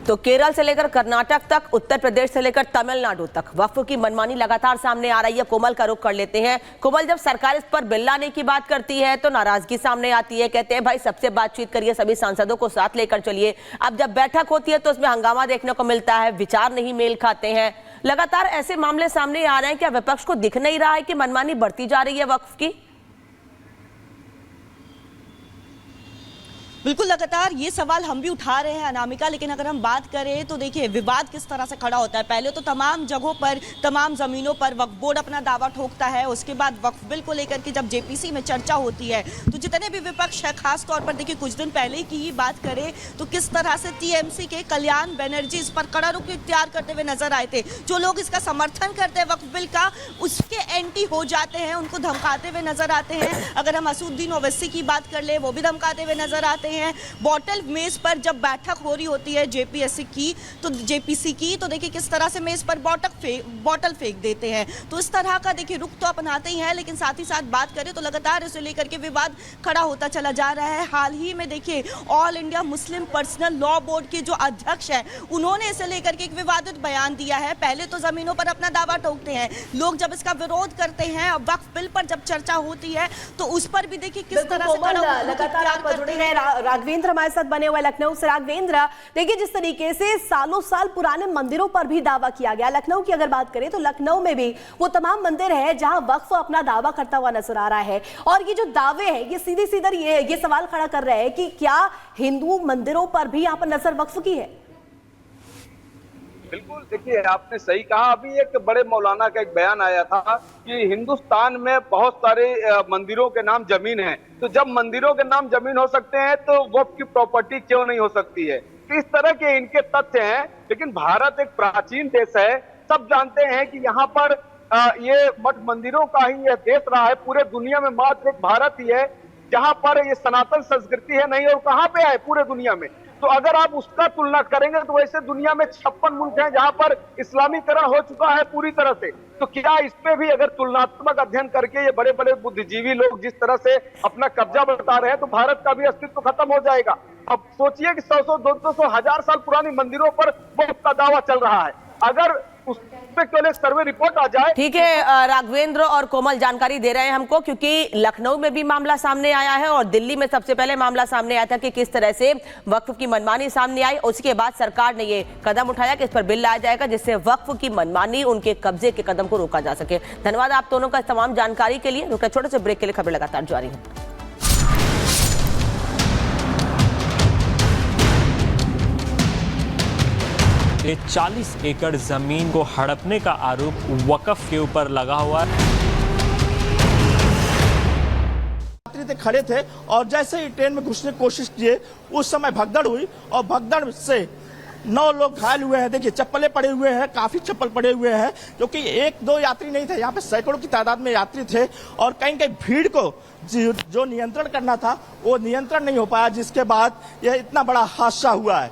तो केरल से लेकर कर्नाटक तक, उत्तर प्रदेश से लेकर तमिलनाडु तक वक्फ की मनमानी लगातार सामने आ रही है। कोमल का रुख कर लेते हैं। कोमल, जब सरकार इस पर बिल लाने की बात करती है तो नाराजगी सामने आती है। कहते हैं भाई सबसे बातचीत करिए, सभी सांसदों को साथ लेकर चलिए। अब जब बैठक होती है तो उसमें हंगामा देखने को मिलता है, विचार नहीं मेल खाते हैं। लगातार ऐसे मामले सामने आ रहे हैं। क्या विपक्ष को दिख नहीं रहा है कि मनमानी बढ़ती जा रही है वक्फ की? बिल्कुल, लगातार ये सवाल हम भी उठा रहे हैं अनामिका, लेकिन अगर हम बात करें तो देखिए विवाद किस तरह से खड़ा होता है। पहले तो तमाम जगहों पर, तमाम जमीनों पर वक्फ बोर्ड अपना दावा ठोकता है। उसके बाद वक्फ बिल को लेकर के जब जेपीसी में चर्चा होती है तो जितने भी विपक्ष है, खास तौर पर देखिए कुछ दिन पहले की ही बात करें तो किस तरह से टीएमसी के कल्याण बनर्जी इस पर कड़ा रुख इख्तियार करते हुए नजर आए थे। जो लोग इसका समर्थन करते हैं वक्फ बिल का, उसके एंटी हो जाते हैं, उनको धमकाते हुए नजर आते हैं। अगर हम असुद्दीन ओवैसी की बात कर ले, वो भी धमकाते हुए नजर आते हैं। बॉटल मेज पर जब बैठक हो रही होती है जेपीसी की, तो देखिए किस तरह से मेज पर बॉटल फेंक देते हैं। तो इस तरह का देखिए रुख तो अपनाते ही हैं, लेकिन साथ ही साथ बात करें तो लगातार इसे लेकर के विवाद खड़ा होता चला जा रहा है। हाल ही में देखिए all India Muslim personal law board के जो अध्यक्ष हैं, उन्होंने इसे लेकर के एक विवादित बयान दिया है। पहले तो जमीनों पर अपना दावा ठोकते हैं लोग, जब इसका विरोध करते हैं, वक्फ बिल पर जब चर्चा होती है तो उस पर भी देखिए किस तरह से लगातार राघवेंद्र हमारे साथ बने हुए लखनऊ से। राघवेंद्र, देखिए जिस तरीके से सालों साल पुराने मंदिरों पर भी दावा किया गया, लखनऊ की अगर बात करें तो लखनऊ में भी वो तमाम मंदिर है जहां वक्फ अपना दावा करता हुआ नजर आ रहा है। और ये जो दावे हैं ये सीधे सीधे ये सवाल खड़ा कर रहे हैं कि क्या हिंदू मंदिरों पर भी यहाँ पर नजर वक्फ की है? बिल्कुल, देखिए आपने सही कहा। अभी एक बड़े मौलाना का एक बयान आया था कि हिंदुस्तान में बहुत सारे मंदिरों के नाम जमीन है, तो जब मंदिरों के नाम जमीन हो सकते हैं तो वक्फ की प्रॉपर्टी क्यों नहीं हो सकती है। इस तरह के इनके तथ्य हैं। लेकिन भारत एक प्राचीन देश है, सब जानते हैं कि यहाँ पर ये मठ मंदिरों का ही यह देश रहा है। पूरे दुनिया में मात्र एक भारत ही है जहाँ पर ये सनातन संस्कृति है नहीं, और कहाँ पे है पूरे दुनिया में। तो अगर आप उसका तुलना करेंगे तो वैसे दुनिया में 56 मुल्क हैं जहां पर इस्लामीकरण हो चुका है पूरी तरह से। तो क्या इस पे भी अगर तुलनात्मक अध्ययन करके ये बड़े बड़े बुद्धिजीवी लोग जिस तरह से अपना कब्जा बता रहे हैं तो भारत का भी अस्तित्व खत्म हो जाएगा। अब सोचिए कि 100, 200, 1000 साल पुरानी मंदिरों पर वक्फ का दावा चल रहा है। अगर उस पे केवल सर्वे रिपोर्ट आ जाए। ठीक है, राघवेंद्र और कोमल जानकारी दे रहे हैं हमको, क्योंकि लखनऊ में भी मामला सामने आया है और दिल्ली में सबसे पहले मामला सामने आया था कि किस तरह से वक्फ की मनमानी सामने आई। उसके बाद सरकार ने ये कदम उठाया कि इस पर बिल लाया जाएगा जिससे वक्फ की मनमानी, उनके कब्जे के कदम को रोका जा सके। धन्यवाद आप दोनों का तमाम जानकारी के लिए। रुके छोटे से ब्रेक के लिए, खबर लगातार जारी है। 40 एकड़ जमीन को हड़पने का आरोप वक्फ के ऊपर लगा हुआ है। यात्री खड़े थे और जैसे ही ट्रेन में घुसने की कोशिश किए उस समय भगदड़ हुई और भगदड़ से 9 लोग घायल हुए हैं। देखिए चप्पलें पड़े हुए हैं, काफी चप्पल पड़े हुए हैं, क्योंकि 1-2 यात्री नहीं थे, यहाँ पे सैकड़ों की तादाद में यात्री थे। और कहीं कहीं भीड़ को जो नियंत्रण करना था वो नियंत्रण नहीं हो पाया, जिसके बाद यह इतना बड़ा हादसा हुआ है।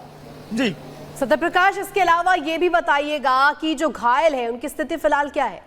जी सत्यप्रकाश, इसके अलावा ये भी बताइएगा कि जो घायल है उनकी स्थिति फिलहाल क्या है?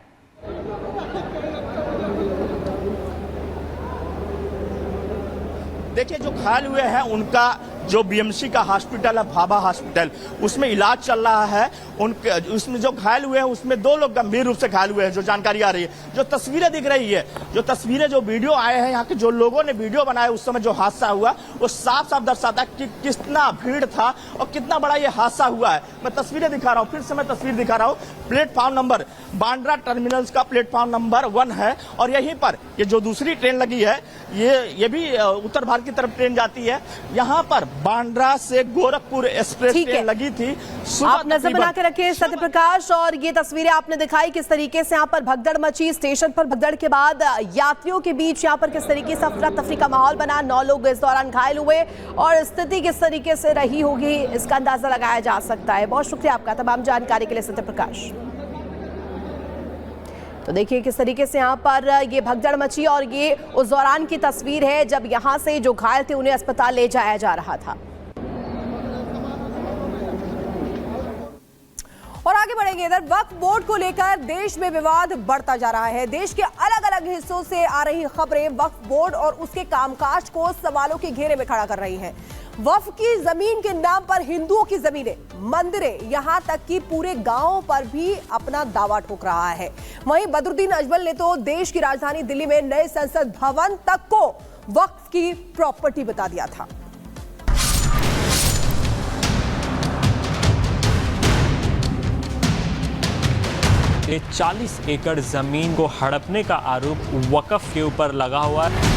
देखिए जो घायल हुए हैं उनका जो बीएमसी का हॉस्पिटल है, भाभा हॉस्पिटल, उसमें इलाज चल रहा है। उनके उसमें जो घायल हुए हैं उसमें 2 लोग गंभीर रूप से घायल हुए हैं, जो जानकारी आ रही है। जो तस्वीरें दिख रही है, जो तस्वीरें, जो वीडियो आए हैं, यहाँ के जो लोगों ने वीडियो बनाया उस समय जो हादसा हुआ, वो साफ साफ दर्शाता है कि कितना भीड़ था और कितना बड़ा ये हादसा हुआ है। मैं तस्वीरें दिखा रहा हूँ, फिर से मैं तस्वीर दिखा रहा हूँ। प्लेटफॉर्म नंबर बांद्रा टर्मिनल्स का प्लेटफॉर्म नंबर 1 है और यहीं पर ये जो दूसरी ट्रेन लगी है, ये भी उत्तर भारत की तरफ ट्रेन जाती है। यहाँ पर बांद्रा से गोरखपुर एक्सप्रेस ट्रेन लगी थी। आप नजर बना के रखिए सत्यप्रकाश। और ये तस्वीरें आपने दिखाई किस तरीके से यहाँ पर भगदड़ मची। स्टेशन पर भगदड़ के बाद यात्रियों के बीच यहाँ पर किस तरीके से अफरा तफरी का माहौल बना। 9 लोग इस दौरान घायल हुए और स्थिति किस तरीके से रही होगी इसका अंदाजा लगाया जा सकता है। बहुत शुक्रिया आपका तमाम जानकारी के लिए सत्यप्रकाश। तो देखिए किस तरीके से यहाँ पर ये भगदड़ मची और ये उस दौरान की तस्वीर है जब यहाँ से जो घायल थे उन्हें अस्पताल ले जाया जा रहा था। और आगे बढ़ेंगे, इधर वक्फ बोर्ड को लेकर देश में विवाद बढ़ता जा रहा है। देश के अलग अलग हिस्सों से आ रही खबरें वक्फ बोर्ड और उसके कामकाज को सवालों के घेरे में खड़ा कर रही हैं। वक्फ की जमीन के नाम पर हिंदुओं की जमीनें, मंदिरें, यहां तक कि पूरे गांव पर भी अपना दावा ठोक रहा है। वहीं बदरुद्दीन अजमल ने तो देश की राजधानी दिल्ली में नए संसद भवन तक को वक्फ की प्रॉपर्टी बता दिया था। ये 40 एकड़ जमीन को हड़पने का आरोप वक्फ के ऊपर लगा हुआ है।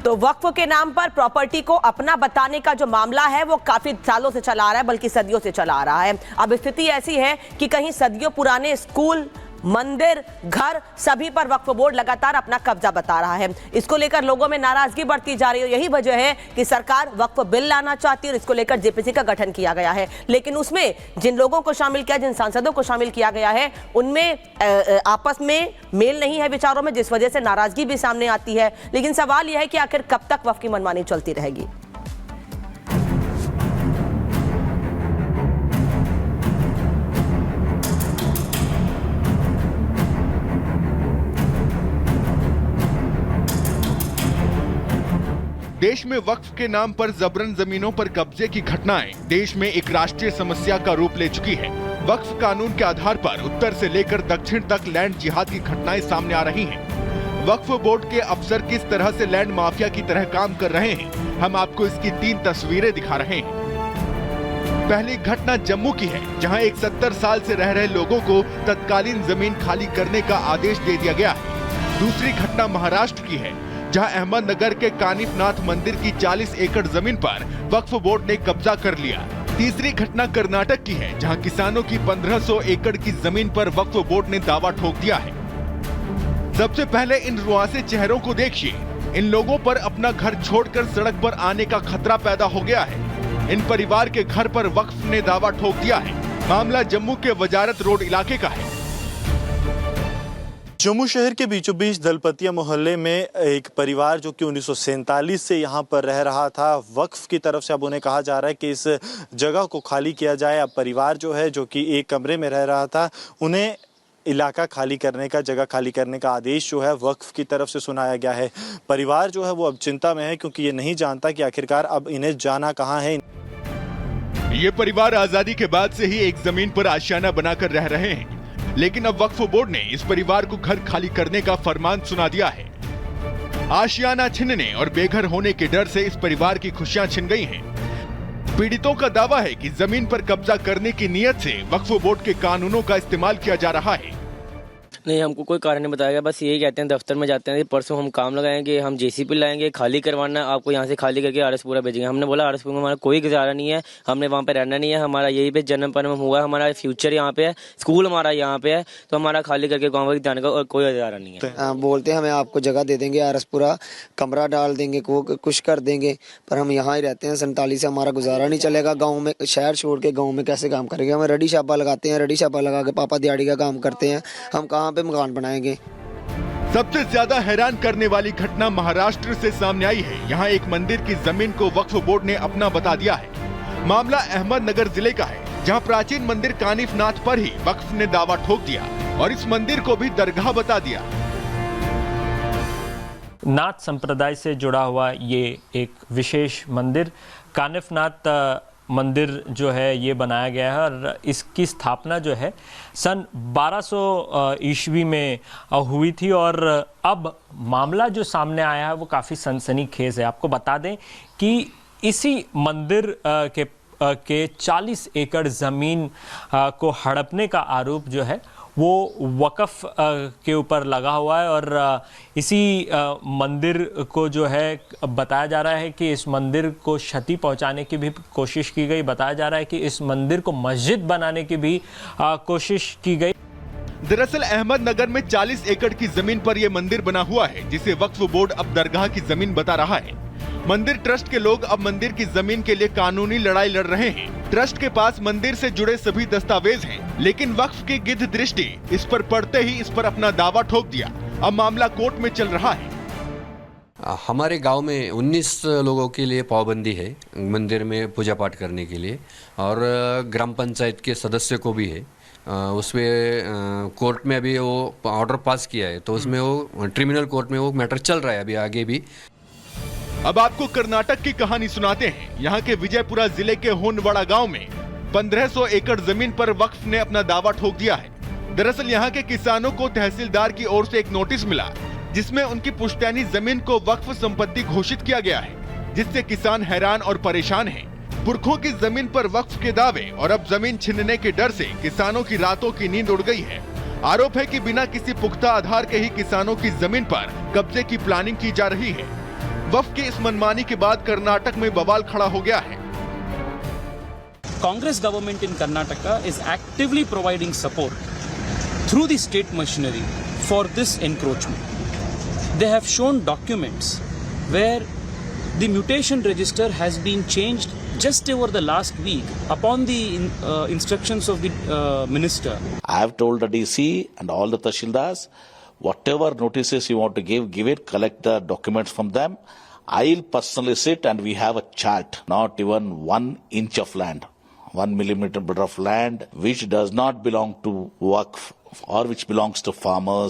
तो वक्फ के नाम पर प्रॉपर्टी को अपना बताने का जो मामला है वो काफी सालों से चला आ रहा है, बल्कि सदियों से चला आ रहा है। अब स्थिति ऐसी है कि कहीं सदियों पुराने स्कूल, मंदिर, घर, सभी पर वक्फ बोर्ड लगातार अपना कब्जा बता रहा है। इसको लेकर लोगों में नाराजगी बढ़ती जा रही है। यही वजह है कि सरकार वक्फ बिल लाना चाहती है और इसको लेकर जेपीसी का गठन किया गया है। लेकिन उसमें जिन लोगों को शामिल किया, जिन सांसदों को शामिल किया गया है, उनमें आपस में मेल नहीं है विचारों में, जिस वजह से नाराजगी भी सामने आती है। लेकिन सवाल यह है कि आखिर कब तक वक्फ की मनमानी चलती रहेगी। देश में वक्फ के नाम पर जबरन जमीनों पर कब्जे की घटनाएं देश में एक राष्ट्रीय समस्या का रूप ले चुकी है। वक्फ कानून के आधार पर उत्तर से लेकर दक्षिण तक लैंड जिहाद की घटनाएं सामने आ रही हैं। वक्फ बोर्ड के अफसर किस तरह से लैंड माफिया की तरह काम कर रहे हैं, हम आपको इसकी 3 तस्वीरें दिखा रहे हैं। पहली घटना जम्मू की है, जहां एक 70 साल से रह रहे लोगों को तत्कालीन जमीन खाली करने का आदेश दे दिया गया है। दूसरी घटना महाराष्ट्र की है, जहां अहमदनगर के कानिफनाथ मंदिर की 40 एकड़ जमीन पर वक्फ बोर्ड ने कब्जा कर लिया। तीसरी घटना कर्नाटक की है, जहां किसानों की 1500 एकड़ की जमीन पर वक्फ बोर्ड ने दावा ठोक दिया है। सबसे पहले इन रुआसे चेहरों को देखिए। इन लोगों पर अपना घर छोड़कर सड़क पर आने का खतरा पैदा हो गया है। इन परिवार के घर पर वक्फ ने दावा ठोक दिया है। मामला जम्मू के वजारत रोड इलाके का है। जम्मू शहर के बीचों बीच दलपतिया मोहल्ले में एक परिवार जो कि 1947 से यहाँ पर रह रहा था, वक्फ की तरफ से अब उन्हें कहा जा रहा है कि इस जगह को खाली किया जाए। अब परिवार जो है, जो कि एक कमरे में रह रहा था, उन्हें इलाका खाली करने का, जगह खाली करने का आदेश जो है वक्फ की तरफ से सुनाया गया है। परिवार जो है वो अब चिंता में है, क्योंकि ये नहीं जानता कि आखिरकार अब इन्हें जाना कहाँ है। ये परिवार आजादी के बाद से ही एक जमीन पर आशियाना बनाकर रह रहे हैं, लेकिन अब वक्फ बोर्ड ने इस परिवार को घर खाली करने का फरमान सुना दिया है। आशियाना छीनने और बेघर होने के डर से इस परिवार की खुशियां छिन गई हैं। पीड़ितों का दावा है कि जमीन पर कब्जा करने की नीयत से वक्फ बोर्ड के कानूनों का इस्तेमाल किया जा रहा है। नहीं, हमको कोई कारण नहीं बताया गया। बस यही कहते हैं, दफ्तर में जाते हैं, परसों हम काम लगाएंगे, हम जेसीबी लाएंगे, खाली करवाना है, आपको यहाँ से खाली करके आरएसपुरा भेजेंगे। हमने बोला आरएसपुरा में हमारा कोई गुजारा नहीं है, हमने वहाँ पे रहना नहीं है, हमारा यही पे जन्म परम हुआ है, हमारा फ्यूचर यहाँ पे है, स्कूल हमारा यहाँ पे है, तो हमारा खाली करके गाँव जाने का और कोई गुजारा नहीं है। बोलते हैं हमें आपको जगह दे देंगे, आरएसपुरा कमरा डाल देंगे, वो कुछ कर देंगे, पर हम यहाँ ही रहते हैं। 47 से हमारा गुजारा नहीं चलेगा। गाँव में, शहर छोड़ के गाँव में कैसे काम करेंगे? हम रडी शाबा लगाते हैं, रडी शाबा लगा के पापा दिहाड़ी का काम करते हैं, हम कहाँ पे मकान बनाएंगे? सबसे ज्यादा हैरान करने वाली घटना महाराष्ट्र से सामने आई है। यहाँ एक मंदिर की जमीन को वक्फ बोर्ड ने अपना बता दिया है। मामला अहमदनगर जिले का है, जहाँ प्राचीन मंदिर कानिफनाथ पर ही वक्फ ने दावा ठोक दिया और इस मंदिर को भी दरगाह बता दिया। नाथ संप्रदाय से जुड़ा हुआ ये एक विशेष मंदिर कानिफनाथ मंदिर जो है ये बनाया गया है और इसकी स्थापना जो है सन 1200 ईस्वी में हुई थी। और अब मामला जो सामने आया है वो काफ़ी सनसनीखेज है। आपको बता दें कि इसी मंदिर के 40 एकड़ ज़मीन को हड़पने का आरोप जो है वो वक़्फ़ के ऊपर लगा हुआ है और इसी मंदिर को जो है बताया जा रहा है कि इस मंदिर को क्षति पहुंचाने की भी कोशिश की गई। बताया जा रहा है कि इस मंदिर को मस्जिद बनाने की भी कोशिश की गई। दरअसल अहमदनगर में 40 एकड़ की जमीन पर यह मंदिर बना हुआ है, जिसे वक्फ बोर्ड अब दरगाह की जमीन बता रहा है। मंदिर ट्रस्ट के लोग अब मंदिर की जमीन के लिए कानूनी लड़ाई लड़ रहे हैं। ट्रस्ट के पास मंदिर से जुड़े सभी दस्तावेज हैं, लेकिन वक्फ की गिद्ध दृष्टि इस पर पड़ते ही इस पर अपना दावा ठोक दिया। अब मामला कोर्ट में चल रहा है। हमारे गांव में 19 लोगों के लिए पाबंदी है मंदिर में पूजा पाठ करने के लिए और ग्राम पंचायत के सदस्य को भी है। उसमें कोर्ट में अभी वो ऑर्डर पास किया है, तो उसमें वो क्रिमिनल कोर्ट में वो मैटर चल रहा है अभी आगे भी। अब आपको कर्नाटक की कहानी सुनाते हैं। यहाँ के विजयपुरा जिले के होनवाड़ा गांव में 1500 एकड़ जमीन पर वक्फ ने अपना दावा ठोक दिया है। दरअसल यहाँ के किसानों को तहसीलदार की ओर से एक नोटिस मिला जिसमें उनकी पुश्तैनी जमीन को वक्फ संपत्ति घोषित किया गया है, जिससे किसान हैरान और परेशान हैं। पुरखों की जमीन पर वक्फ के दावे और अब जमीन छीनने के डर से किसानों की रातों की नींद उड़ गई है। आरोप है कि बिना किसी पुख्ता आधार के ही किसानों की जमीन पर कब्जे की प्लानिंग की जा रही है। वक्फ की इस मनमानी के बाद कर्नाटक में बवाल खड़ा हो गया है। Congress government in Karnataka is actively providing support through the state machinery for this encroachment. They have shown documents where the mutation register has been changed just over the last week upon the instructions of the minister. I have told the DC and all the Tashildars, whatever notices you want to give it, collect the documents from them. I'll personally sit and we have a chart, not even 1 inch of land, 1 millimeter of land which does not belong to Waqf or which belongs to farmers.